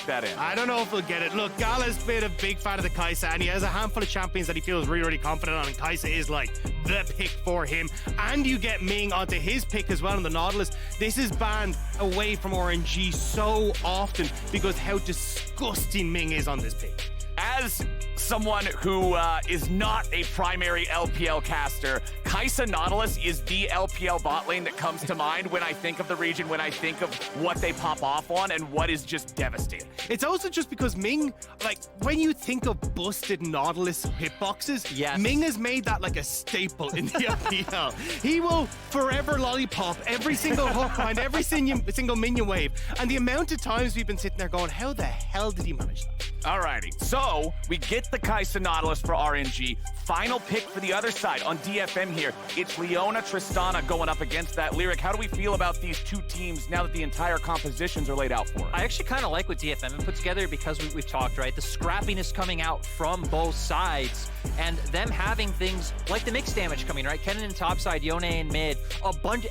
that in. I don't know if he'll get it. Look, Gala's been a big fan of the Kai'Sa, and he has a handful of champions that he feels really, really confident on, and Kai'Sa is like the pick for him. And you get Ming onto his pick as well on the Nautilus. This is banned away from RNG so often because how disgusting Ming is on this pick. As someone who is not a primary LPL caster, Kai'Sa Nautilus is the LPL bot lane that comes to mind when I think of the region, when I think of what they pop off on and what is just devastating. It's also just because Ming, like, when you think of busted Nautilus hitboxes, yes. Ming has made that like a staple in the LPL. He will forever lollipop every single hook behind every single minion wave. And the amount of times we've been sitting there going, how the hell did he manage that? Alrighty, so we get the Kai'Sa Nautilus for RNG. Final pick for the other side on DFM here. It's Leona Tristana going up against that Lyric. How do we feel about these two teams now that the entire compositions are laid out for us? I actually kind of like what DFM have put together because we've talked, right? The scrappiness coming out from both sides and them having things like the mixed damage coming, right? Kennen in top side, Yone in mid.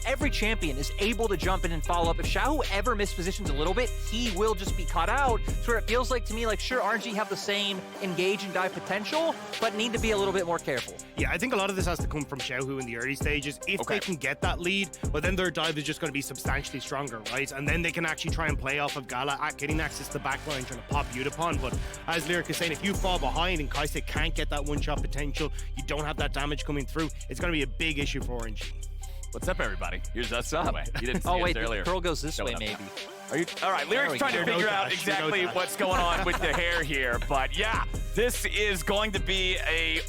Every champion is able to jump in and follow up. If Xiaohu ever mispositions a little bit, he will just be caught out. So it feels like to me, like, sure, RNG have the same engage and dive potential, but need to be a little bit more careful. Yeah, I think a lot of this has to come from Xiaohu in the early stages. If they can get that lead, well, then their dive is just going to be substantially stronger, right? And then they can actually try and play off of Gala at getting access to the backline, trying to pop Yutapon. But as Lyric is saying, if you fall behind and Kai'Sa can't get that one-shot potential, you don't have that damage coming through, it's going to be a big issue for RNG. What's up, everybody? Here's us up. You didn't see oh, wait, us earlier. the curl goes this way, maybe. Are you, all right, Lyric's trying to figure out exactly what's going on with the hair here. But yeah, this is going to be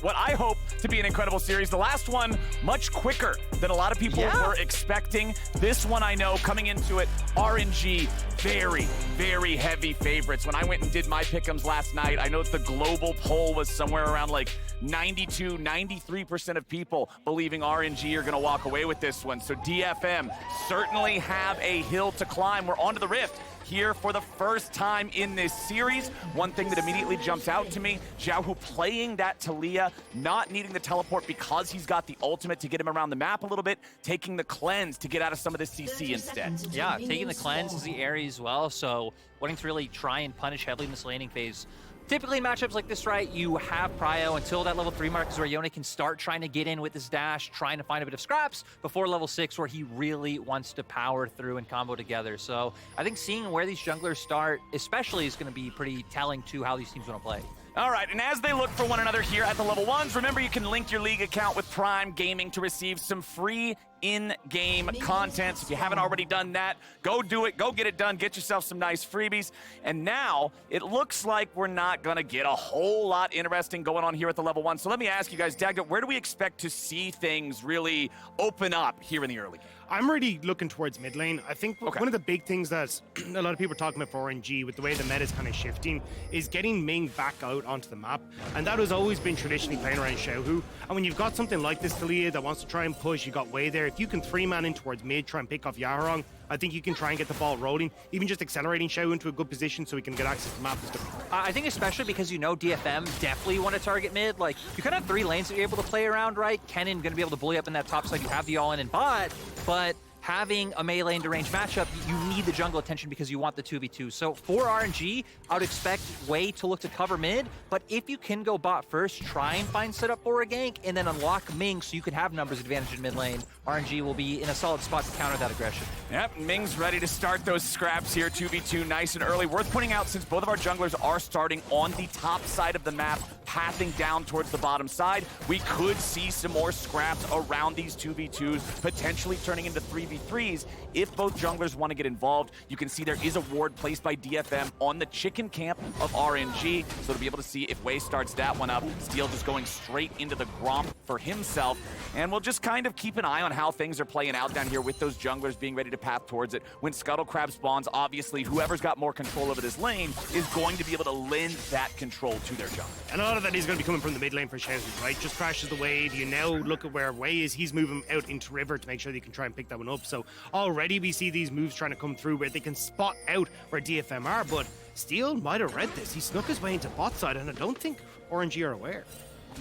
what I hope to be an incredible series. The last one, much quicker than a lot of people were expecting. This one, I know, coming into it, RNG, very, very heavy favorites. When I went and did my pick'ems last night, I know that the global poll was somewhere around like 92, 93% of people believing RNG are going to walk away with this one. So DFM certainly have a hill to climb. We're onto the Rift here for the first time in this series. One thing that immediately jumps out to me, Xiaohu playing that Talia, not needing the teleport because he's got the ultimate to get him around the map a little bit, taking the cleanse to get out of some of the CC instead. Yeah, taking the cleanse is the area as well, so wanting to really try and punish heavily in this laning phase. Typically in matchups like this, right, you have Prio until that level 3 mark is where Yone can start trying to get in with his dash, trying to find a bit of scraps before level 6 where he really wants to power through and combo together. So I think seeing where these junglers start especially is going to be pretty telling to how these teams want to play. All right, and as they look for one another here at the level 1s, remember you can link your league account with Prime Gaming to receive some free in-game content. So if you haven't already done that, go do it. Go get it done. Get yourself some nice freebies. And now it looks like we're not going to get a whole lot interesting going on here at the level 1. So let me ask you guys, Dagda, where do we expect to see things really open up here in the early game? I'm really looking towards mid lane. I think one of the big things that a lot of people are talking about for RNG with the way the meta is kind of shifting is getting Ming back out onto the map. And that has always been traditionally playing around Xiaohu. And when you've got something like this Talia that wants to try and push, you got Wei there. If you can 3-man in towards mid, try and pick off Yaharong, I think you can try and get the ball rolling, even just accelerating Xiaohu into a good position so he can get access to the map and stuff. I think especially because you know DFM definitely want to target mid. Like, you kind of have 3 lanes that you're able to play around, right? Kennen going to be able to bully up in that top side. You have the all-in and bot, but having a melee and range matchup, you need the jungle attention because you want the 2v2. So for RNG, I would expect Wei to look to cover mid, but if you can go bot first, try and find setup for a gank, and then unlock Ming so you can have numbers advantage in mid lane. RNG will be in a solid spot to counter that aggression. Yep, Ming's ready to start those scraps here, 2v2, nice and early. Worth pointing out, since both of our junglers are starting on the top side of the map, pathing down towards the bottom side, we could see some more scraps around these 2v2s, potentially turning into 3v3s if both junglers want to get involved. You can see there is a ward placed by DFM on the chicken camp of RNG, so to be able to see if Wei starts that one up. Steel just going straight into the Gromp for himself, and we'll just kind of keep an eye on how things are playing out down here with those junglers being ready to path towards it. When Scuttle Crab spawns, obviously whoever's got more control over this lane is going to be able to lend that control to their jungle. And a lot of that is going to be coming from the mid lane for Xiaohu, right? Just crashes the wave. You now look at where Wei is. He's moving out into river to make sure they can try and pick that one up. So already we see these moves trying to come through where they can spot out where DFM are, but Steel might have read this. He snuck his way into bot side, and I don't think RNG are aware.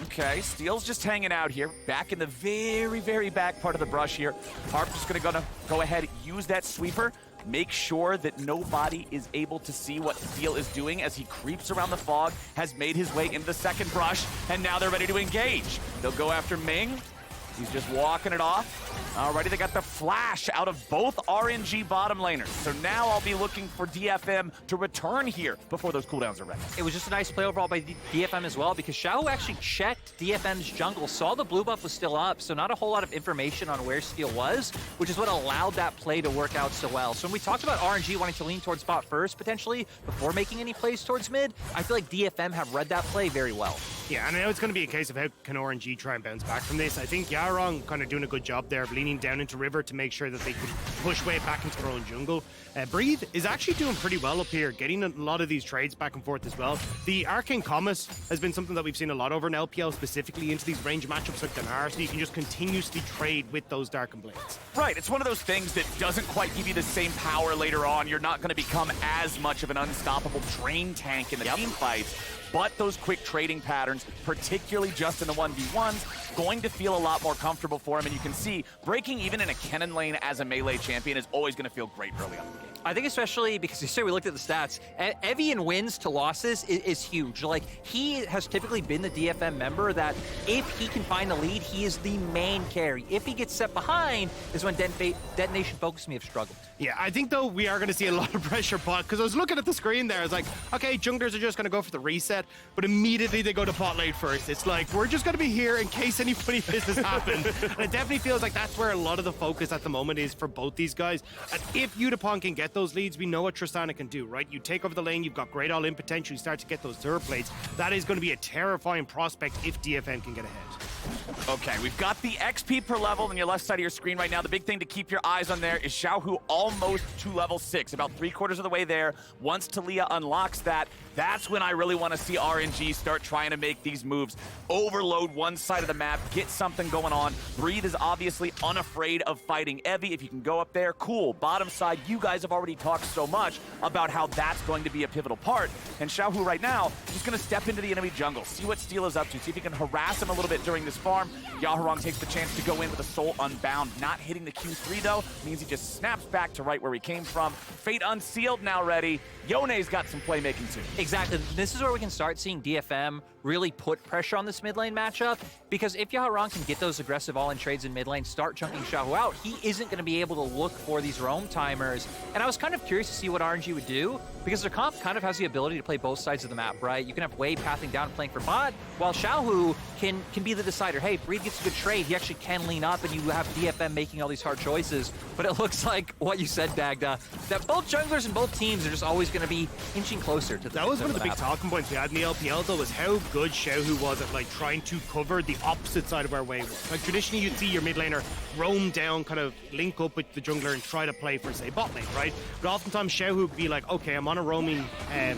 Okay, Steel's just hanging out here, back in the very, very back part of the brush here. Harp just gonna go ahead, use that sweeper. make sure that nobody is able to see what Steel is doing as he creeps around the fog, has made his way into the second brush, and now they're ready to engage. They'll go after Ming. He's just walking it off. Alrighty, they got the flash out of both RNG bottom laners. So now I'll be looking for DFM to return here before those cooldowns are ready. It was just a nice play overall by DFM as well, because Xiao actually checked DFM's jungle, saw the blue buff was still up, so not a whole lot of information on where Steel was, which is what allowed that play to work out so well. So when we talked about RNG wanting to lean towards bot first, potentially, before making any plays towards mid, I feel like DFM have read that play very well. Yeah, and I know it's going to be a case of how can RNG try and bounce back from this. I think Yarong kind of doing a good job there of leaning down into River to make sure that they can push way back into their own jungle. Breathe is actually doing pretty well up here, getting a lot of these trades back and forth as well. The Arcane Comet has been something that we've seen a lot over in LPL, specifically into these range matchups like Dinar, so you can just continuously trade with those Darken Blades. Right, it's one of those things that doesn't quite give you the same power later on. You're not going to become as much of an unstoppable drain tank in the team fights. But those quick trading patterns, particularly just in the 1v1s, going to feel a lot more comfortable for him. And you can see, breaking even in a Kennen lane as a melee champion is always going to feel great early on in the game. I think especially because you say we looked at the stats, Evian wins to losses is huge. Like, he has typically been the DFM member that if he can find the lead, he is the main carry. If he gets set behind is when Detonation Focus Me have struggled. Yeah, I think though we are going to see a lot of pressure bot, because I was looking at the screen there, I was like, okay, junglers are just going to go for the reset, but immediately they go to bot lane first. It's like, we're just going to be here in case any funny business happens. And it definitely feels like that's where a lot of the focus at the moment is for both these guys. And if Udapon can get those leads, we know what Tristana can do, right? You take over the lane, you've got great all-in potential, you start to get those third plates. That is going to be a terrifying prospect if DFM can get ahead. Okay, we've got the XP per level on your left side of your screen right now. The big thing to keep your eyes on there is Xiaohu almost to level 6, about 3/4 of the way there. Once Talia unlocks that, that's when I really want to see RNG start trying to make these moves. Overload one side of the map, get something going on. Breathe is obviously unafraid of fighting Evie. If you can go up there, cool. Bottom side, you guys have already talked so much about how that's going to be a pivotal part. And Xiaohu right now is going to step into the enemy jungle, see what Steel is up to, see if he can harass him a little bit during this farm. Yaharong takes the chance to go in with a Soul Unbound. Not hitting the Q3 though, means he just snaps back to right where he came from. Fate Unsealed now ready. Yone's got some playmaking too. Exactly. This is where we can start seeing DFM really put pressure on this mid lane matchup, because if Yaharong can get those aggressive all-in trades in mid lane, start chunking Xiaohu out, he isn't going to be able to look for these roam timers. And I was kind of curious to see what RNG would do, because their comp kind of has the ability to play both sides of the map, right? You can have Wei pathing down and playing for bot, while Xiaohu can be the decider. Hey, Breed gets a good trade, he actually can lean up, and you have DFM making all these hard choices. But it looks like what you said, Dagda, that both junglers and both teams are just always going to be inching closer to the That was one of the big talking points we had in the LPL, though, was how good Xiaohu was at like trying to cover the opposite side of where Wei was. Like traditionally you'd see your mid laner roam down, kind of link up with the jungler and try to play for, say, bot lane, right? But oftentimes Xiaohu would be like, okay, I'm on a roaming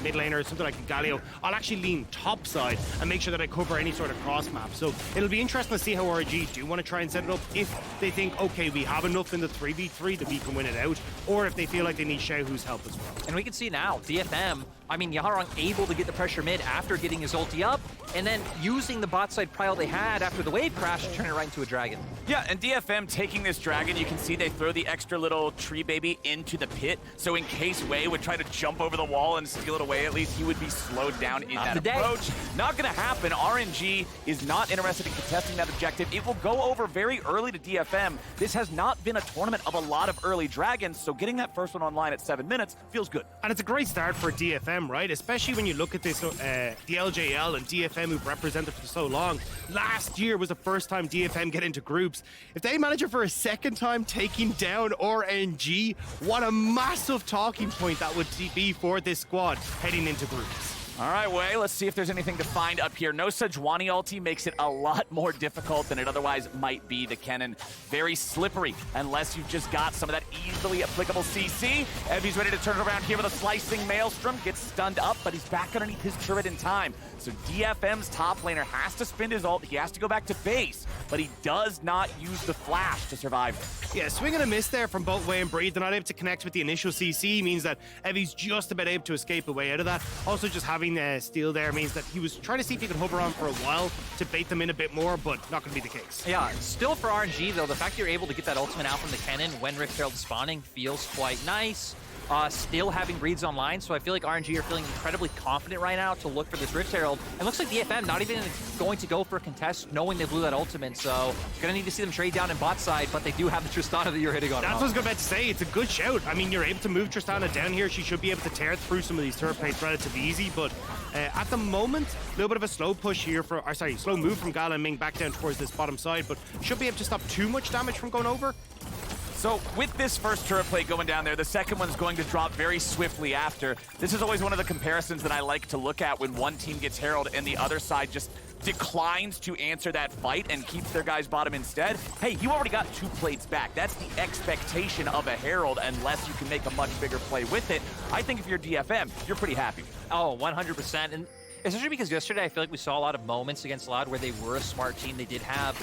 mid laner, something like a Galio, I'll actually lean top side and make sure that I cover any sort of cross map. So it'll be interesting to see how RNG do want to try and set it up, if they think, okay, we have enough in the 3v3 that we can win it out, or if they feel like they need Xiaohu's help as well. And we can see now, DFM, I mean, Yaharong able to get the pressure mid after getting his ulti up, and then using the bot side prile they had after the wave crash to turn it right into a dragon. Yeah, and DFM taking this dragon, you can see they throw the extra little tree baby into the pit, so in case Wei would try to jump over the wall and steal it away, at least he would be slowed down in that approach. Not gonna happen. RNG is not interested in contesting that objective. It will go over very early to DFM. This has not been a tournament of a lot of early dragons, so getting that first one online at 7 minutes feels good. And it's a great start for DFM, right? Especially when you look at this, the LJL and DFM who've represented for so long. Last year was the first time DFM get into groups. If they manage it for a second time taking down RNG, what a massive talking point that would be for this squad heading into groups. All right, Wei, let's see if there's anything to find up here. No Sejuani ulti makes it a lot more difficult than it otherwise might be. The Kennen, very slippery unless you've just got some of that easily applicable CC. Evie's ready to turn around here with a slicing maelstrom. Gets stunned up, but he's back underneath his turret in time. So DFM's top laner has to spend his ult. He has to go back to base, but he does not use the flash to survive. Yeah, swing and a miss there from both Wei and Breed. They're not able to connect with the initial CC, means that Evie's just about able to escape away out of that. Also, just having having steal there means that he was trying to see if he could hover on for a while to bait them in a bit more, but not going to be the case. Yeah, still for RNG, though, the fact that you're able to get that ultimate out from the cannon when Rift Herald is spawning feels quite nice. Still having reads online, so I feel like RNG are feeling incredibly confident right now to look for this Rift Herald. And looks like DFM not even going to go for a contest, knowing they blew that ultimate, so gonna need to see them trade down in bot side, but they do have the Tristana that you're hitting on. That's what I was about to say. It's a good shout. I mean, you're able to move Tristana down here. She should be able to tear through some of these turret plates relatively easy, but at the moment, a little bit of a slow push here slow move from Gala and Ming back down towards this bottom side, but should be able to stop too much damage from going over. So with this first turret plate going down there, the second one's going to drop very swiftly after. This is always one of the comparisons that I like to look at when one team gets Herald and the other side just declines to answer that fight and keeps their guys bottom instead. Hey, you already got 2 plates back. That's the expectation of a Herald unless you can make a much bigger play with it. I think if you're DFM, you're pretty happy. Oh, 100%. And especially because yesterday I feel like we saw a lot of moments against Loud where they were a smart team. They did have,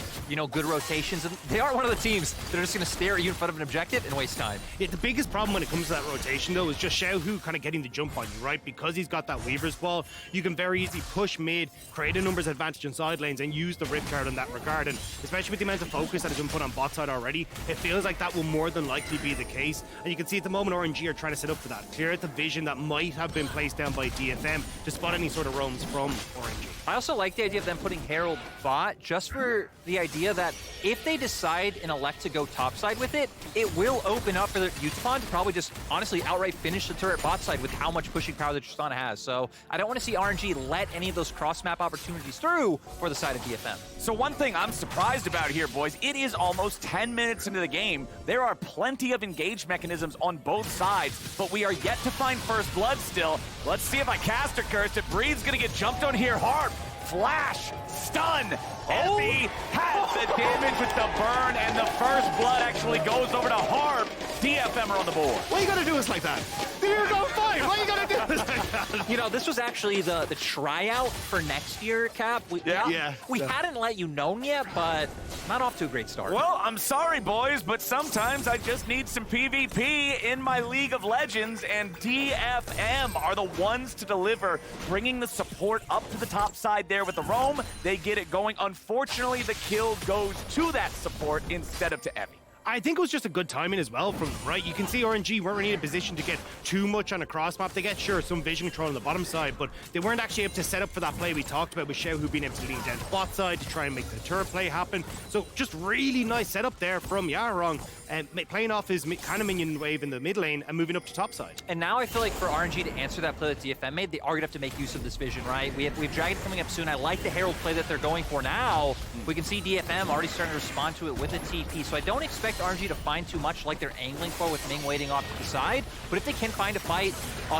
good rotations. And they aren't one of the teams that are just going to stare at you in front of an objective and waste time. Yeah, the biggest problem when it comes to that rotation, though, is just Xiaohu kind of getting the jump on you, right? Because he's got that Weaver's Wall, you can very easily push mid, create a numbers advantage on side lanes, and use the Rift Guard in that regard. And especially with the amount of focus that has been put on bot side already, it feels like that will more than likely be the case. And you can see at the moment RNG are trying to set up for that. Clear out the vision that might have been placed down by DFM to spot any sort of roams from RNG. I also like the idea of them putting Herald bot just for the idea that if they decide and elect to go topside with it, it will open up for the Utapon to probably just honestly outright finish the turret bot side with how much pushing power that Tristana has. So I don't want to see RNG let any of those cross-map opportunities through for the side of DFM. So one thing I'm surprised about here, boys, it is almost 10 minutes into the game. There are plenty of engage mechanisms on both sides, but we are yet to find first blood still. Let's see if I cast a curse. If Breed's gonna get jumped on here hard. Flash, stun, Evie has the damage with the burn, and the first blood actually goes over to Harp. DFM are on the board. Why you gotta do us like that? You're going fine. Why you gotta do us like that? This was actually the tryout for next year, Cap. We hadn't let you know yet, but not off to a great start. Well, I'm sorry, boys, but sometimes I just need some PvP in my League of Legends, and DFM are the ones to deliver, bringing the support up to the top side there with the roam. They get it going. Unfortunately, the kill goes to that support instead of to Evie. I think it was just a good timing as well from them, right? You can see RNG weren't really in a position to get too much on a cross map. They get, some vision control on the bottom side, but they weren't actually able to set up for that play we talked about with Xiaohu being able to lean down to bot side to try and make the turret play happen. So just really nice setup there from Yarong, and playing off his kind of minion wave in the mid lane and moving up to top side. And now I feel like for RNG to answer that play that DFM made, they are going to have to make use of this vision, right? We have Dragon coming up soon. I like the Herald play that they're going for now. We can see DFM already starting to respond to it with a TP, so I don't expect RNG to find too much like they're angling for with Ming waiting off to the side. But if they can find a fight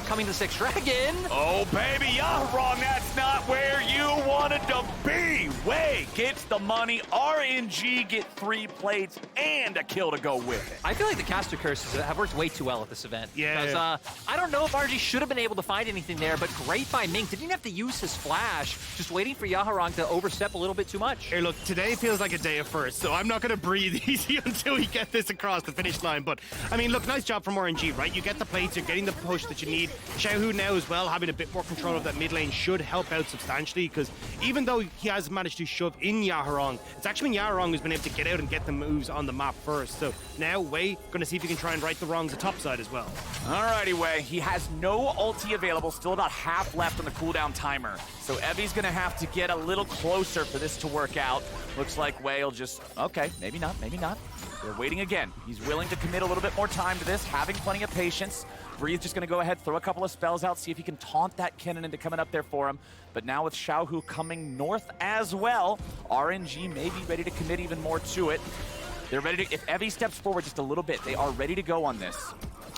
coming to 6 Dragon... Oh, baby, you're wrong. That's not where you wanted to be. Wei gets the money. RNG get 3 plates and a kill to go with it. I feel like the caster curses have worked way too well at this event. Yeah. Because I don't know if RNG should have been able to find anything there, but great by Ming. Didn't even have to use his flash, just waiting for Yaharong to overstep a little bit too much. Hey, look, today feels like a day of first, so I'm not going to breathe easy until we get this across the finish line. But, I mean, look, nice job from RNG, right? You get the plates, you're getting the push that you need. Xiaohu now as well, having a bit more control of that mid lane should help out substantially, because even though he has managed to shove in Yaharong, it's actually been Yaharong who's been able to get out and get the moves on the map first. So now Wei going to see if he can try and right the wrongs at top side as well. Alrighty, Wei. He has no ulti available, still about half left on the cooldown timer. So Evie's going to have to get a little closer for this to work out. Looks like Wei will just, okay, maybe not, maybe not. They're waiting again. He's willing to commit a little bit more time to this, having plenty of patience. Breathe just going to go ahead, throw a couple of spells out, see if he can taunt that Kennen into coming up there for him. But now with Xiaohu coming north as well, RNG may be ready to commit even more to it. They're ready to, if Evie steps forward just a little bit, they are ready to go on this.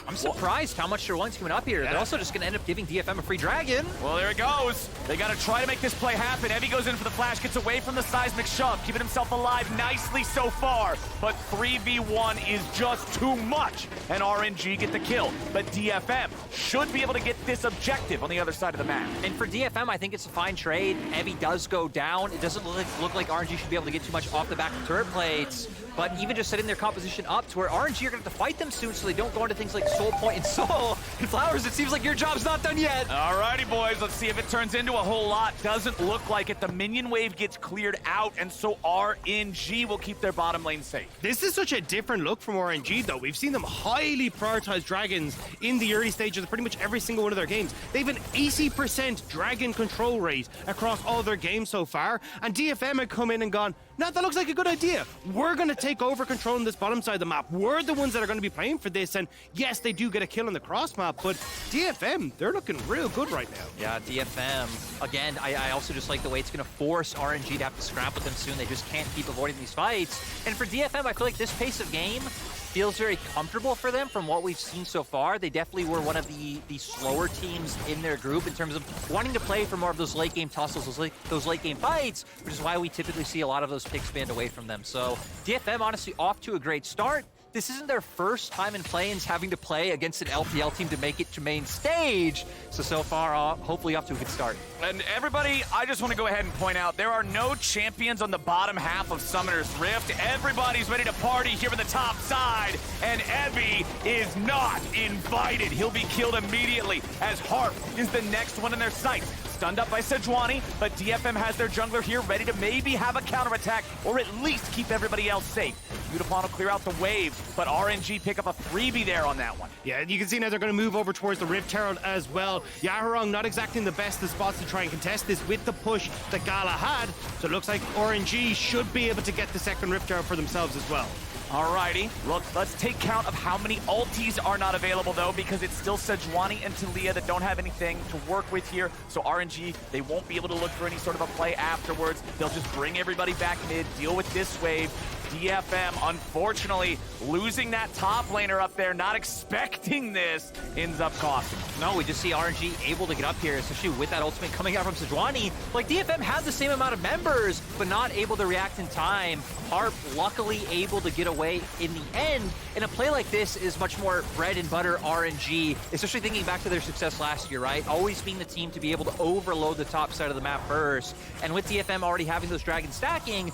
I'm surprised how much they're willing to coming up here. Yeah. They're also just going to end up giving DFM a free dragon. Well, there it goes. They got to try to make this play happen. Evie goes in for the flash, gets away from the seismic shove, keeping himself alive nicely so far. But 3v1 is just too much, and RNG get the kill. But DFM should be able to get this objective on the other side of the map. And for DFM, I think it's a fine trade. Evie does go down. It doesn't look like RNG should be able to get too much off the back of turret plates. but even just setting their composition up to where RNG are going to have to fight them soon so they don't go into things like Soul Point and Soul. And Flowers, it seems like your job's not done yet. Alrighty, boys, let's see if it turns into a whole lot. Doesn't look like it. The minion wave gets cleared out, and so RNG will keep their bottom lane safe. This is such a different look from RNG, though. We've seen them highly prioritize dragons in the early stages of pretty much every single one of their games. They have an 80% dragon control rate across all their games so far, and DFM had come in and gone, no, that looks like a good idea. We're going to take over controlling this bottom side of the map. We're the ones that are going to be playing for this, and yes, they do get a kill on the cross map, but DFM, they're looking real good right now. Yeah, DFM. Again, I also just like the way it's going to force RNG to have to scrap with them soon. They just can't keep avoiding these fights. And for DFM, I feel like this pace of game feels very comfortable for them from what we've seen so far. They definitely were one of the slower teams in their group in terms of wanting to play for more of those late game tussles, those late game fights, which is why we typically see a lot of those picks banned away from them. So DFM honestly off to a great start. This isn't their first time in play-ins having to play against an LPL team to make it to main stage. So far, hopefully off to a good start. And everybody, I just want to go ahead and point out, there are no champions on the bottom half of Summoner's Rift. Everybody's ready to party here on the top side, and Evie is not invited. He'll be killed immediately, as Harp is the next one in their sights. Stunned up by Sejuani, but DFM has their jungler here ready to maybe have a counterattack, or at least keep everybody else safe. Beautiful will clear out the wave, but RNG pick up a freebie there on that one. Yeah, you can see now they're going to move over towards the Rift Herald as well. Yaharong not exactly in the best of spots to try and contest this with the push that Gala had, so it looks like RNG should be able to get the second Rift Herald for themselves as well. Alrighty, look, let's take count of how many ultis are not available though, because it's still Sejuani and Talia that don't have anything to work with here. So RNG, they won't be able to look for any sort of a play afterwards. They'll just bring everybody back mid, deal with this wave. DFM, unfortunately, losing that top laner up there, not expecting this, ends up costing them. No, we just see RNG able to get up here, especially with that ultimate coming out from Sejuani. Like, DFM has the same amount of members, but not able to react in time. Harp luckily able to get away in the end, and a play like this is much more bread and butter RNG, especially thinking back to their success last year, right? Always being the team to be able to overload the top side of the map first. And with DFM already having those dragons stacking,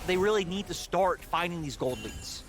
they really need to start finding these gold leads.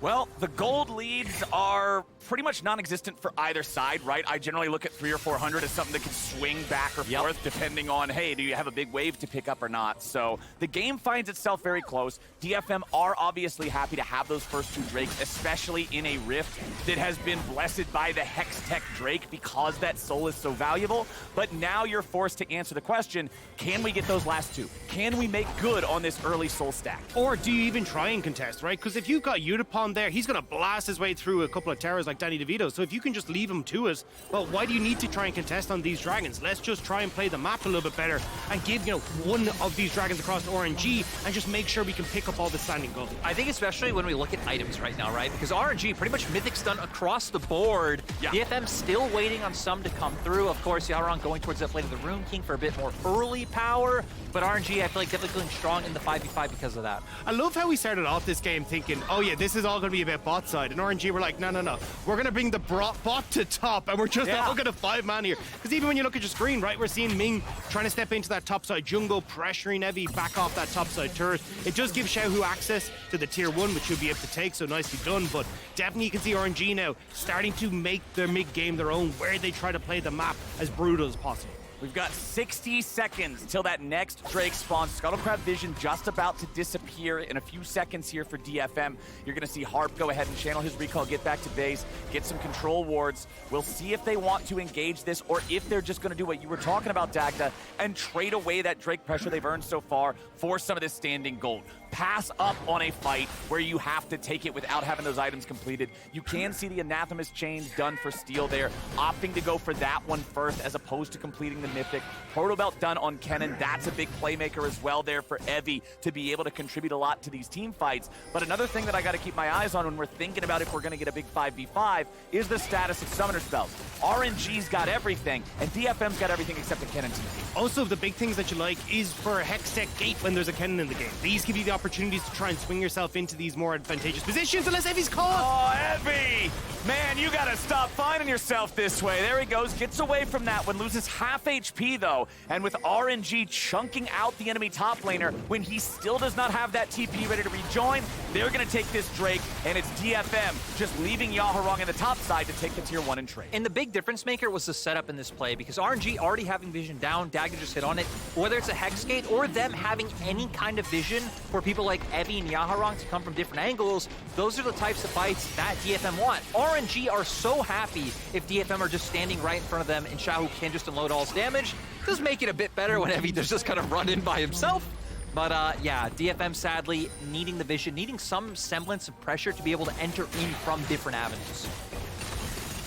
Well, the gold leads are pretty much non-existent for either side, right? I generally look at 300 or 400 as something that can swing back or forth depending on, hey, do you have a big wave to pick up or not? So the game finds itself very close. DFM are obviously happy to have those first two Drakes, especially in a Rift that has been blessed by the Hex Tech Drake because that soul is so valuable. But now you're forced to answer the question, can we get those last two? Can we make good on this early soul stack? Or do you even try and contest, right? Because if you've got Utapon there, he's going to blast his way through a couple of towers like Danny DeVito. So if you can just leave him to us, well, why do you need to try and contest on these dragons? Let's just try and play the map a little bit better and give, one of these dragons across to RNG and just make sure we can pick up all the standing gold. I think especially when we look at items right now, right? Because RNG pretty much mythic's done across the board. Yeah. DFM still waiting on some to come through. Of course, Yaron going towards that play of the Rune King for a bit more early power. But RNG, I feel like definitely feeling strong in the 5v5 because of that. I love how we started off this game thinking, oh yeah, this is all going to be about bot side. And RNG were like, no. We're going to bring the bot to top and we're just all going to 5-man here. Because even when you look at your screen, right, we're seeing Ming trying to step into that top side jungle, pressuring Evie back off that top side turret. It does give Xiaohu access to the tier 1, which he'll be able to take, so nicely done. But definitely you can see RNG now starting to make their mid-game their own, where they try to play the map as brutal as possible. We've got 60 seconds till that next Drake spawns. Scuttlecrab vision just about to disappear in a few seconds here for DFM. You're going to see Harp go ahead and channel his recall, get back to base, get some control wards. We'll see if they want to engage this or if they're just going to do what you were talking about, Dagda, and trade away that Drake pressure they've earned so far for some of this standing gold. Pass up on a fight where you have to take it without having those items completed. You can see the Anathema's chain done for Steel there, opting to go for that one first as opposed to completing the Mythic. Proto Belt done on Kennen. That's a big playmaker as well there for Evie to be able to contribute a lot to these team fights. But another thing that I got to keep my eyes on when we're thinking about if we're going to get a big 5v5 is the status of summoner spells. RNG's got everything, and DFM's got everything except the Kennen TP. Also, the big things that you like is for Hex Tech Gate when there's a Kennen in the game. These give you the opportunities to try and swing yourself into these more advantageous positions unless Evie's caught. Oh, Evie! Man, you gotta stop finding yourself this way. There he goes, gets away from that one, loses half HP though, and with RNG chunking out the enemy top laner when he still does not have that TP ready to rejoin, they're gonna take this Drake, and it's DFM just leaving Yaharong in the top side to take the tier 1 and trade. And the big difference maker was the setup in this play, because RNG already having vision down, Dagger just hit on it, whether it's a Hex Gate or them having any kind of vision for people like Evie and Yaharong to come from different angles, those are the types of fights that DFM want. RNG are so happy if DFM are just standing right in front of them and Xiaohu can just unload all his damage. Does make it a bit better when Evie does just kind of run in by himself. But yeah, DFM sadly needing the vision, needing some semblance of pressure to be able to enter in from different avenues.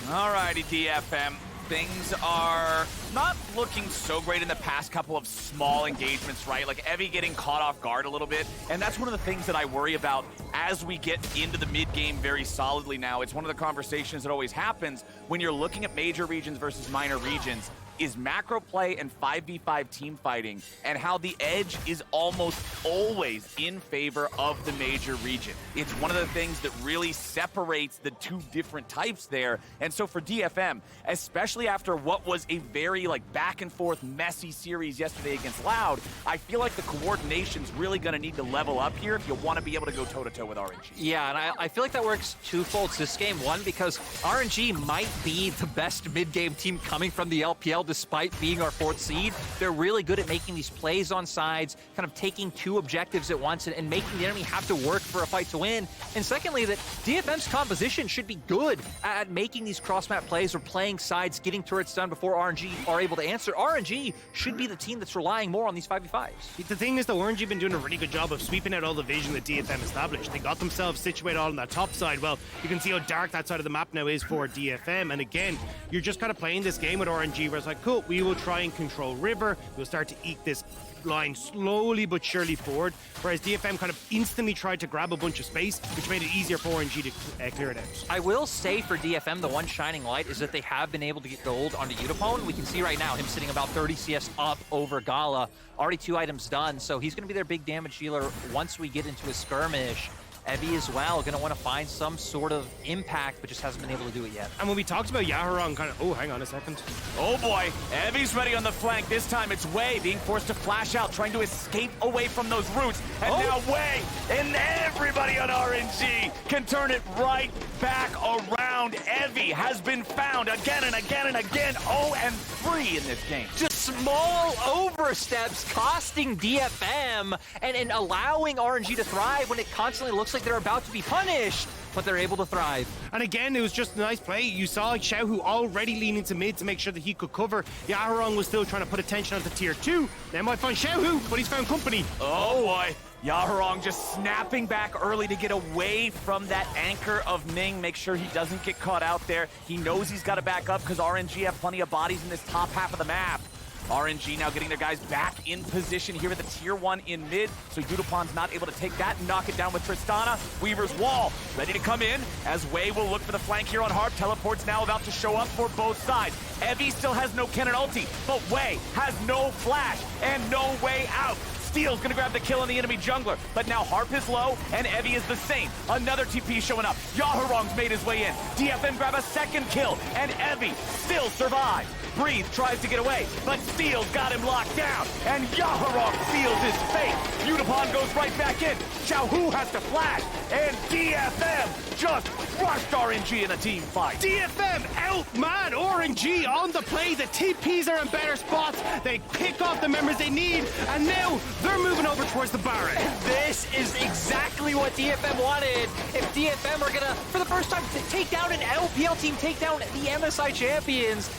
Alrighty, DFM. Things are not looking so great in the past couple of small engagements, right? Like Evie getting caught off guard a little bit. And that's one of the things that I worry about as we get into the mid-game very solidly now. It's one of the conversations that always happens when you're looking at major regions versus minor regions, is macro play and 5v5 team fighting, and how the edge is almost always in favor of the major region. It's one of the things that really separates the two different types there. And so for DFM, especially after what was a very back and forth messy series yesterday against Loud, I feel like the coordination's really gonna need to level up here if you want to be able to go toe-to-toe with RNG. Yeah, and I feel like that works twofold this game. One, because RNG might be the best mid-game team coming from the LPL despite being our 4th seed. They're really good at making these plays on sides, kind of taking 2 objectives at once and making the enemy have to work for a fight to win. And secondly, that DFM's composition should be good at making these cross-map plays or playing sides, getting turrets done before RNG are able to answer. RNG should be the team that's relying more on these 5v5s. The thing is, though, RNG have been doing a really good job of sweeping out all the vision that DFM established. They got themselves situated all on that top side. Well, you can see how dark that side of the map now is for DFM. And again, you're just kind of playing this game with RNG where it's like, cool, we will try and control River. We'll start to eke this line slowly but surely forward, whereas DFM kind of instantly tried to grab a bunch of space, which made it easier for RNG to clear it out. I will say for DFM, the one shining light is that they have been able to get gold onto Utapone. We can see right now him sitting about 30 CS up over Gala. Already 2 items done, so he's going to be their big damage dealer once we get into a skirmish. Evie as well, going to want to find some sort of impact, but just hasn't been able to do it yet. And when we talked about Yaharong, kind of, oh, hang on a second. Oh boy, Evie's ready on the flank. This time it's Wei being forced to flash out, trying to escape away from those roots. And now Wei and everybody on RNG can turn it right back around. Evie has been found again and again and again. 0-3 in this game. Just small oversteps costing DFM and allowing RNG to thrive when it constantly looks like they're about to be punished, but they're able to thrive. And again, it was just a nice play. You saw Xiaohu already leaning to mid to make sure that he could cover. Yaharong was still trying to put attention onto tier 2. They might find Xiaohu, but he's found company. Oh boy. Yaharong just snapping back early to get away from that anchor of Ming, make sure he doesn't get caught out there. He knows he's got to back up because RNG have plenty of bodies in this top half of the map. RNG now getting their guys back in position here at the tier 1 in mid, so Yudapon's not able to take that and knock it down with Tristana. Weaver's wall ready to come in as Wei will look for the flank here on Harp. Teleport's now about to show up for both sides. Evie still has no cannon ulti, but Wei has no flash and no way out. Steel's gonna grab the kill on the enemy jungler, but now Harp is low and Evie is the same. Another TP showing up. Yaharong's made his way in. DFM grab a second kill, and Evie still survives. Breathe tries to get away, but Steel's got him locked down, and Yaharong seals his fate. Utapon goes right back in. Xiaohu has to flash, and DFM just crushed RNG in a team fight. DFM outman RNG on the play. The TPs are in better spots. They pick off the members they need, and now they're moving over towards the Baron. This is exactly what DFM wanted. If DFM are gonna, for the first time, take down an LPL team, take down the MSI champions,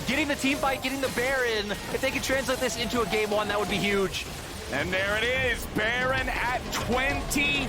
getting the team fight, getting the Baron, if they could translate this into a game 1, that would be huge. And there it is, Baron at 22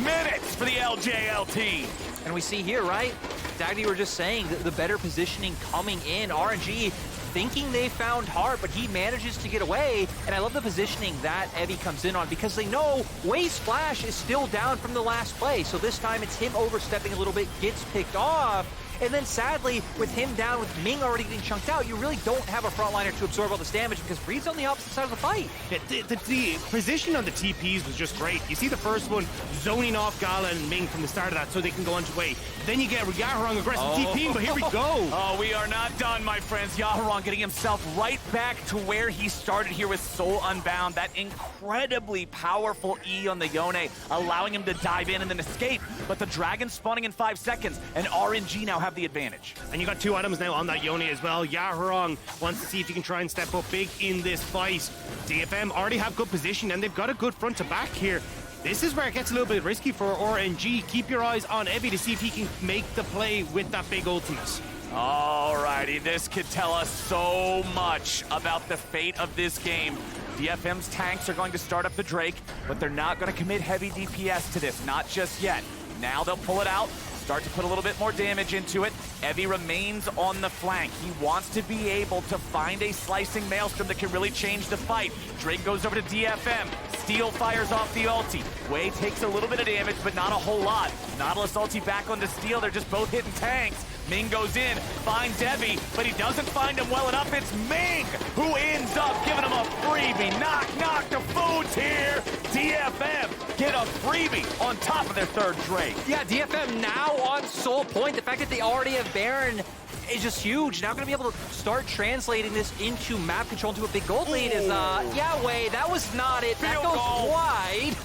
minutes for the LJL team. And we see here, right? Dagny were just saying that the better positioning coming in. RNG thinking they found Harp, but he manages to get away. And I love the positioning that Evie comes in on because they know Wei's flash is still down from the last play. So this time it's him overstepping a little bit, gets picked off. And then sadly, with him down, with Ming already getting chunked out, you really don't have a frontliner to absorb all this damage because Breed's on the opposite side of the fight. Yeah, the position on the TPs was just great. You see the first one zoning off Gala and Ming from the start of that so they can go on to way. Then you get Yaharong aggressive TPing, but here we go. Oh, we are not done, my friends. Yaharong getting himself right back to where he started here with Soul Unbound. That incredibly powerful E on the Yone, allowing him to dive in and then escape. But the Dragon spawning in 5 seconds, and RNG now have the advantage. And you got 2 items now on that Yone as well. Yaharong wants to see if he can try and step up big in this fight. DFM already have good position, and they've got a good front to back here. This is where it gets a little bit risky for RNG. Keep your eyes on Evie to see if he can make the play with that big ultimate. Alrighty, this could tell us so much about the fate of this game. DFM's tanks are going to start up the Drake, but they're not going to commit heavy DPS to this, not just yet. Now they'll pull it out, start to put a little bit more damage into it. Evie remains on the flank. He wants to be able to find a slicing maelstrom that can really change the fight. Drake goes over to DFM. Steel fires off the ulti. Wei takes a little bit of damage, but not a whole lot. Nautilus ulti back onto Steel. They're just both hitting tanks. Ming goes in, finds Evie, but he doesn't find him well enough. It's Ming who ends up giving him a freebie. Knock, knock, the food's here. DFM get a freebie on top of their third Drake. Yeah, DFM now on Soul Point. The fact that they already have Baron is just huge. Now going to be able to start translating this into map control into a big gold lead is, yeah, Wei, that was not it. That goes wide.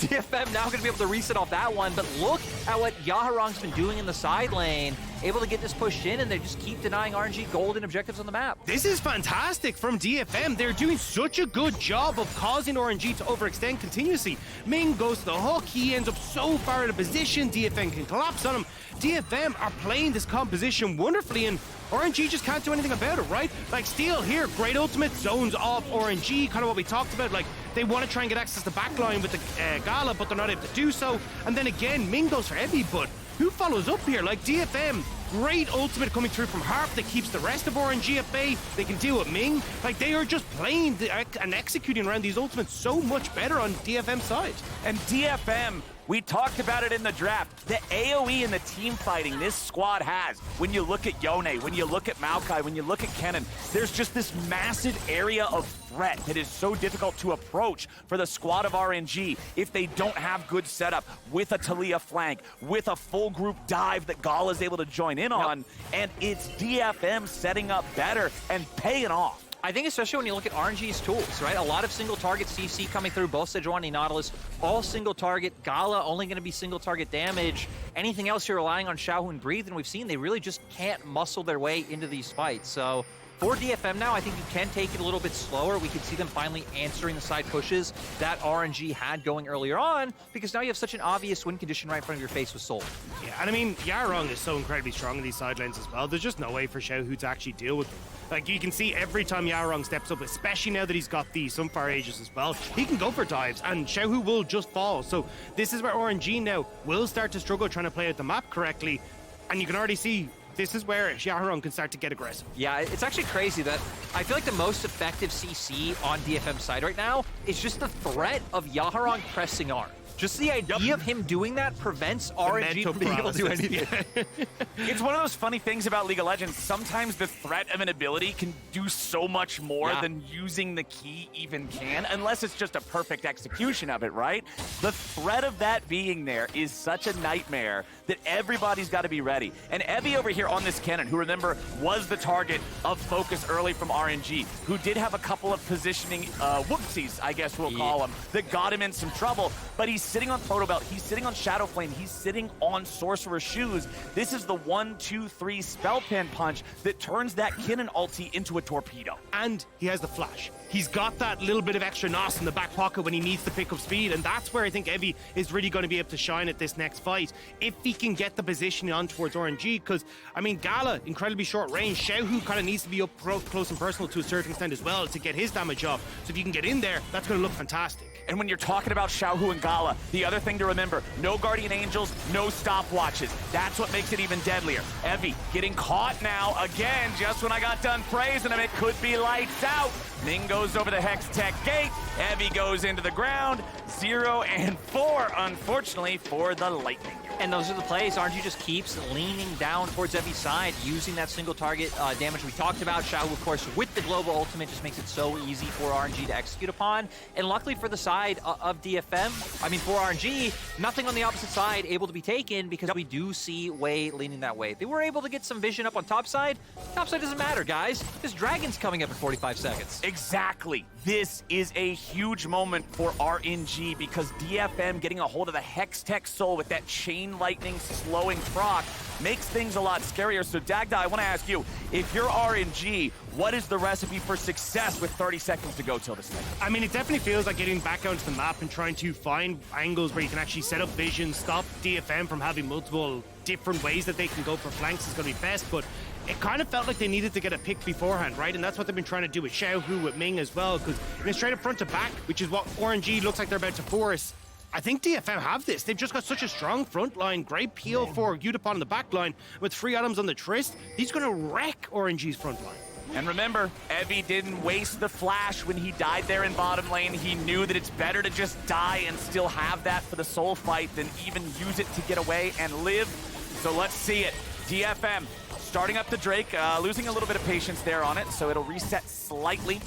DFM now going to be able to reset off that one, but look at what Yaharong's been doing in the side lane. Able to get this pushed in, and they just keep denying RNG gold and objectives on the map. This is fantastic from DFM. They're doing such a good job of causing RNG to overextend continuously. Ming goes to the hook. He ends up so far out of position. DFM can collapse on him. DFM are playing this composition wonderfully, and RNG just can't do anything about it, right? Like Steel here, great ultimate, zones off RNG, kind of what we talked about. Like, they want to try and get access to the backline with the Gala, but they're not able to do so. And then again, Ming goes for Evie, but who follows up here? Like DFM, great ultimate coming through from Harp that keeps the rest of RNG at bay. They can deal with Ming. Like, they are just playing and executing around these ultimates so much better on DFM's side. And DFM, we talked about it in the draft. The AoE and the team fighting this squad has, when you look at Yone, when you look at Maokai, when you look at Kennen, there's just this massive area of threat that is so difficult to approach for the squad of RNG if they don't have good setup with a Talia flank, with a full group dive that Gala is able to join in on, and it's DFM setting up better and paying off. I think especially when you look at RNG's tools, right? A lot of single target CC coming through, both Sejuani, Nautilus, all single target. Gala only going to be single target damage. Anything else you're relying on Xiaohu and Breathe, and we've seen they really just can't muscle their way into these fights. So for DFM now, I think you can take it a little bit slower. We could see them finally answering the side pushes that RNG had going earlier on, because now you have such an obvious win condition right in front of your face with Soul. Yeah, and I mean, Yaharong is so incredibly strong in these side lanes as well. There's just no way for Xiaohu to actually deal with them. Like, you can see every time Yaharong steps up, especially now that he's got the Sunfire Aegis as well, he can go for dives, and Xiaohu will just fall. So this is where RNG now will start to struggle trying to play out the map correctly, and you can already see this is where Yaharong can start to get aggressive. Yeah, it's actually crazy that I feel like the most effective CC on DFM's side right now is just the threat of Yaharong pressing R. Just the idea of him doing that prevents RNG from being able to do anything. It's one of those funny things about League of Legends. Sometimes the threat of an ability can do so much more than using the key even can, unless it's just a perfect execution of it, right? The threat of that being there is such a nightmare that everybody's got to be ready. And Evie over here on this Kennen, who remember was the target of focus early from RNG, who did have a couple of positioning whoopsies, I guess we'll call them, that got him in some trouble, but he's sitting on Proto Belt, he's sitting on Shadow Flame, he's sitting on Sorcerer's Shoes. This is the 1-2-3 spell pen punch that turns that Kennen ulti into a torpedo. And he has the flash. He's got that little bit of extra nos in the back pocket when he needs to pick up speed, and that's where I think Evie is really going to be able to shine at this next fight, if he can get the positioning on towards RNG, because, I mean, Gala, incredibly short range. Xiaohu kind of needs to be up close and personal to a certain extent as well to get his damage off. So if you can get in there, that's going to look fantastic. And when you're talking about Xiaohu and Gala, Sigma. The other thing to remember, no Guardian Angels, no stopwatches. That's what makes it even deadlier. Evie getting caught now again, just when I got done praising him, it could be lights out. Ming goes over the Hex Tech gate. Evie goes into the ground. 0 and 4, unfortunately, for the Lightning. And those are the plays. RNG just keeps leaning down towards Evie's side, using that single target damage we talked about. Xiaohu, of course, with the global ultimate just makes it so easy for RNG to execute upon. And luckily for the side of DFM, I mean for RNG, nothing on the opposite side able to be taken because we do see Wei leaning that way. They were able to get some vision up on top side. Top side doesn't matter, guys. This Dragon's coming up in 45 seconds. Exactly. This is a huge moment for RNG because DFM getting a hold of the Hex Tech Soul with that Chain Lightning slowing proc makes things a lot scarier. So Dagda, I want to ask you, if you're RNG, what is the recipe for success with 30 seconds to go till this thing? I mean, it definitely feels like getting back onto the map and trying to find angles where you can actually set up vision, stop DFM from having multiple different ways that they can go for flanks is going to be best, but it kind of felt like they needed to get a pick beforehand, right? And that's what they've been trying to do with Xiaohu, with Ming as well, because in a straight up front to back, which is what RNG looks like they're about to force, I think DFM have this. They've just got such a strong front line, great peel for Utapon on the back line, with 3 items on the Trist. He's going to wreck RNG's front line. And remember, Evie didn't waste the flash when he died there in bottom lane. He knew that it's better to just die and still have that for the soul fight than even use it to get away and live. So let's see it. DFM starting up the Drake, losing a little bit of patience there on it, so it'll reset slightly.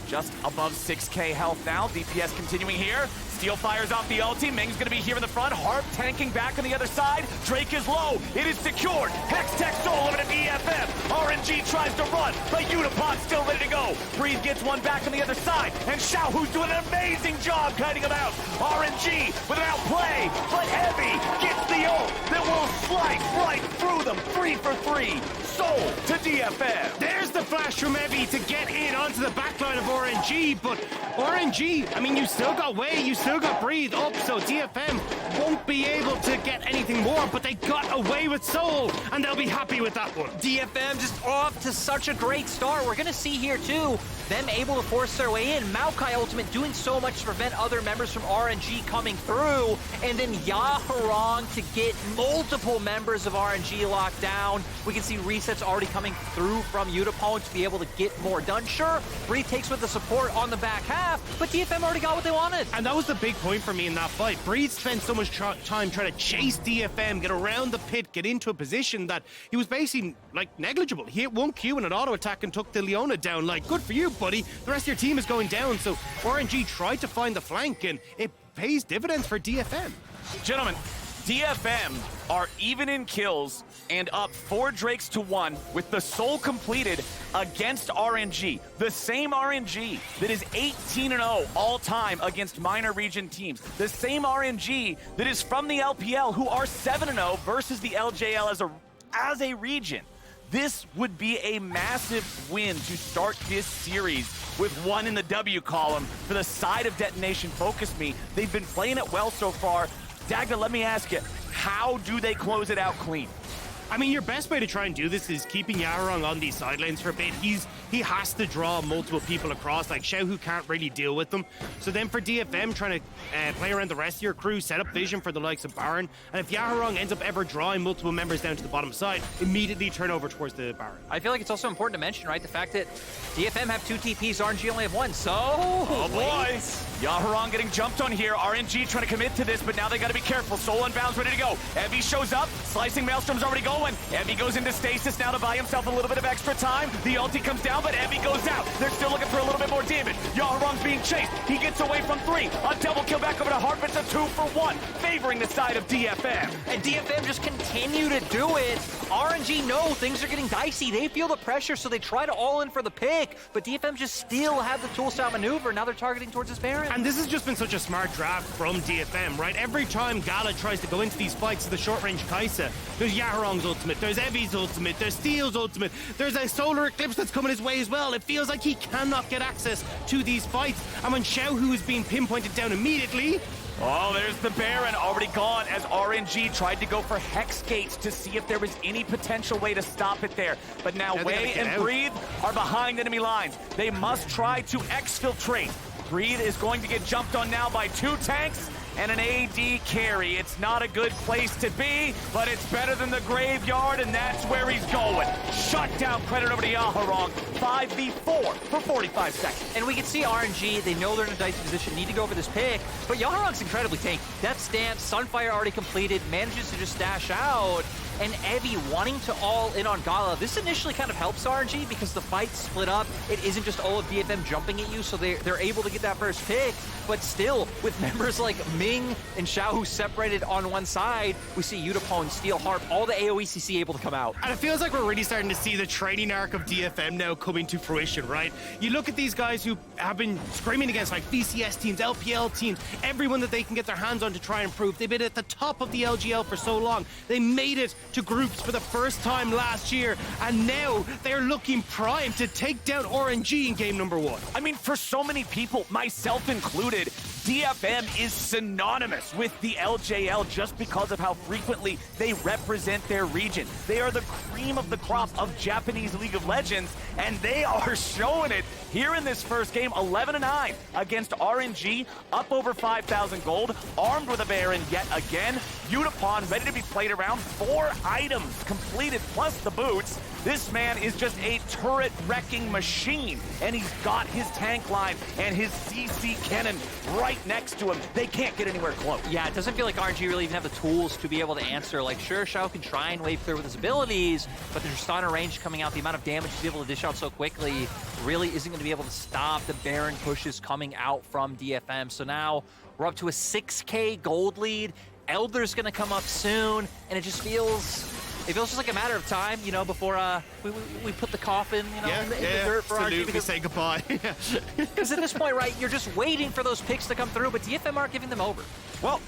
Just above 6k health now. DPS continuing here. Steel fires off the ulti. Ming's gonna be here in the front. Harp tanking back on the other side. Drake is low. It is secured. Hex Tech Soul over to DFM. RNG tries to run, but Utapon still ready to go. Breathe gets one back on the other side. And Xiaohu's doing an amazing job kiting him out. RNG with an outplay, but Evie gets the ult that will slice right through them. 3 for 3. Soul to DFM. There's the flash from Evie to get in onto the backline of RNG, but RNG, I mean, you still got Wei, you still got Breathe up, so DFM won't be able to get anything more, but they got away with Soul, and they'll be happy with that one. DFM just off to such a great start. We're going to see here, too, them able to force their way in. Maokai Ultimate doing so much to prevent other members from RNG coming through, and then Yaharong to get multiple members of RNG locked down. We can see resets already coming through from Utapon to be able to get more done. Sure, Breathe takes with the support on the back half, but DFM already got what they wanted. And that was the big point for me in that fight. Breathe spent so much time trying to chase DFM, get around the pit, get into a position that he was basically, like, negligible. He hit 1Q in an auto attack and took the Leona down. Like, good for you, buddy. The rest of your team is going down, so RNG tried to find the flank, and it pays dividends for DFM. Gentlemen, DFM are even in kills and up 4 Drakes to 1 with the Soul completed against RNG. The same RNG that is 18-0 all-time against minor region teams. The same RNG that is from the LPL who are 7-0 versus the LJL as a region. This would be a massive win to start this series with 1 in the W column for the side of Detonation Focus Me. They've been playing it well so far. Dagda, let me ask you, how do they close it out clean? I mean, your best way to try and do this is keeping Yaharong on these sidelines for a bit. He has to draw multiple people across, like Xiaohu can't really deal with them. So then for DFM, trying to play around the rest of your crew, set up vision for the likes of Baron, and if Yaharong ends up ever drawing multiple members down to the bottom side, immediately turn over towards the Baron. I feel like it's also important to mention, right, the fact that DFM have 2 TPs, RNG only have 1, so... Oh boy! Yaharong getting jumped on here. RNG trying to commit to this, but now they got to be careful. Soul Unbound's ready to go. Evie shows up. Slicing Maelstrom's already going. Evie goes into stasis now to buy himself a little bit of extra time. The ulti comes down, but Evie goes out. They're still looking for a little bit more damage. Yaharong's being chased. He gets away from 3. A double kill back over to Harp. It's a 2 for 1, favoring the side of DFM. And DFM just continue to do it. RNG know things are getting dicey. They feel the pressure, so they try to all in for the pick. But DFM just still have the tools to outmaneuver. Now they're targeting towards his Baron. And this has just been such a smart draft from DFM, right? Every time Gala tries to go into these fights to the short-range Kai'Sa, there's Yaharong's ultimate, there's Evie's ultimate, there's Steel's ultimate, there's a solar eclipse that's coming his way as well. It feels like he cannot get access to these fights. And when Xiaohu is being pinpointed down immediately... Oh, there's the Baron already gone as RNG tried to go for Hex Gates to see if there was any potential way to stop it there. But now Wei and Breathe are behind enemy lines. They must try to exfiltrate. Breathe is going to get jumped on now by 2 tanks. and an AD carry. It's not a good place to be, but it's better than the graveyard, and that's where he's going. Shut down, credit over to Yaharong. 5v4 for 45 seconds. And we can see RNG, they know they're in a dicey position, need to go for this pick, but Yaharong's incredibly tanky. Death's Dance, Sunfire already completed, manages to just dash out, and Evie wanting to all in on Gala. This initially kind of helps RNG because the fight split up. It isn't just all of DFM jumping at you, so they're able to get that first pick, but still, with members like Ming and Xiaohu separated on one side, we see Utapon, Steel Harp, all the AoE CC able to come out. And it feels like we're really starting to see the training arc of DFM now coming to fruition, right? You look at these guys who have been screaming against like VCS teams, LPL teams, everyone that they can get their hands on to try and improve. They've been at the top of the LGL for so long. They made it to groups for the first time last year, and now they're looking primed to take down RNG in game number 1. I mean, for so many people, myself included, DFM is synonymous with the LJL just because of how frequently they represent their region. They are the cream of the crop of Japanese League of Legends, and they are showing it here in this first game. 11-9 against RNG, up over 5,000 gold, armed with a Baron yet again. Utapon ready to be played around. 4 items completed plus the boots. This man is just a turret-wrecking machine, and he's got his tank line and his CC cannon right next to him. They can't get anywhere close. Yeah, it doesn't feel like RNG really even have the tools to be able to answer. Like, sure, Xiao can try and wave clear with his abilities, but there's Stunner range coming out. The amount of damage he's able to dish out so quickly really isn't going to be able to stop the Baron pushes coming out from DFM. So now we're up to a 6K gold lead. Elder's going to come up soon, and it just feels... It feels just like a matter of time, you know, before we put the coffin, you know, in the dirt for RNG. Because say goodbye. Because at this point, right, you're just waiting for those picks to come through, but DFM aren't giving them over. Well,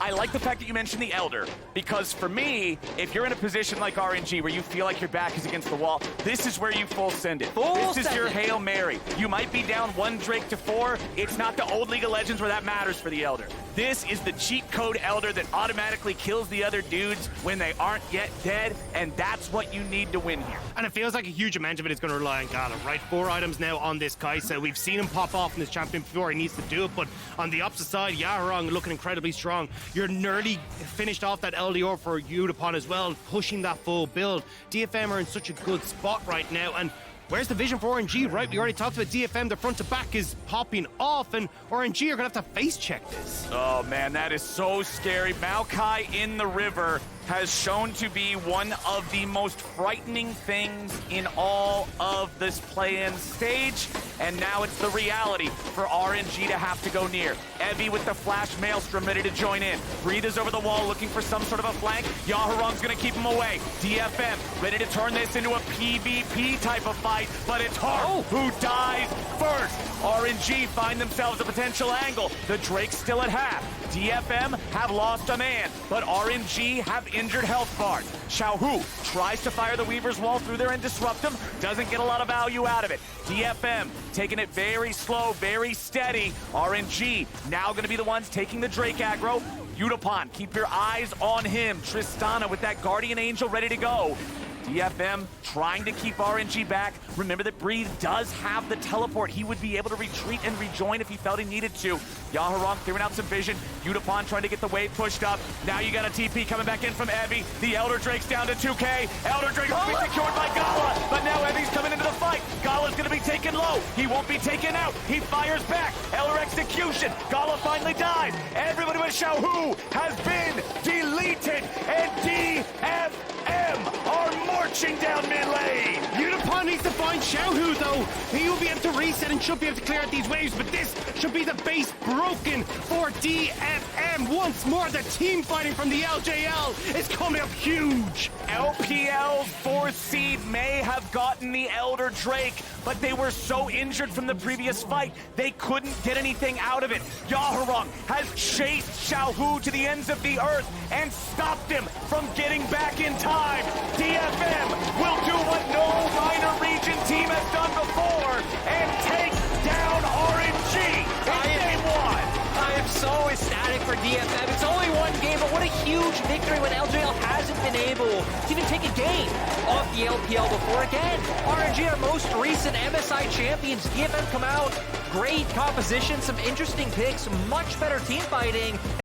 I like the fact that you mentioned the Elder, because for me, if you're in a position like RNG where you feel like your back is against the wall, this is where you full send it. This is your Hail Mary. You might be down 1 Drake to 4. It's not the old League of Legends where that matters for the Elder. This is the cheat code Elder that automatically kills the other dudes when they aren't yet dead, and that's what you need to win here. And it feels like a huge amount of it is going to rely on Gala, right? 4 items now on this Kaisa. We've seen him pop off in this champion before. He needs to do it, but on the opposite side, Yaharong looking incredibly strong. You're nearly finished off that LDR for Utapon as well, pushing that full build. DFM are in such a good spot right now, and where's the vision for RNG, right? We already talked about DFM. The front to back is popping off, and RNG are going to have to face check this. Oh, man, that is so scary. Maokai in the river has shown to be one of the most frightening things in all of this play-in stage, and now it's the reality for RNG to have to go near. Evie with the flash maelstrom ready to join in. Breathe is over the wall looking for some sort of a flank. Yaharong's gonna keep him away. DFM ready to turn this into a PvP type of fight, but it's Harp who dies first. RNG find themselves a potential angle. The Drake's still at half. DFM have lost a man, but RNG have injured health bars. Xiaohu tries to fire the Weaver's Wall through there and disrupt him. Doesn't get a lot of value out of it. DFM taking it very slow, very steady. RNG now going to be the ones taking the Drake aggro. Utapon, keep your eyes on him. Tristana with that Guardian Angel ready to go. DFM trying to keep RNG back. Remember that Breathe does have the teleport. He would be able to retreat and rejoin if he felt he needed to. Yaharong clearing out some vision. Utapon trying to get the wave pushed up. Now you got a TP coming back in from Evie. The Elder Drake's down to 2K. Elder Drake will be secured by Gala, but now Evie's coming into the fight. Gala's gonna be taken low. He won't be taken out. He fires back. Elder execution. Gala finally dies. Everybody but Xiaohu has been deleted, and DFM are marching down mid lane. Utapon needs to find Xiaohu, though. He will be able to reset and should be able to clear out these waves, but this should be the base broken for DFM. Once more, the team fighting from the LJL is coming up huge. LPL's 4th seed may have gotten the Elder Drake, but they were so injured from the previous fight, they couldn't get anything out of it. Yaharong has chased Xiaohu to the ends of the earth and stopped him from getting back in time. DFM will do what no minor region team has done before and take down RNG in game 1. I am so ecstatic for DFM. It's only 1 game, but what a huge victory when LJL hasn't been able to even take a game off the LPL before. Again, RNG, our most recent MSI champions. DFM come out, great composition, some interesting picks, much better team fighting.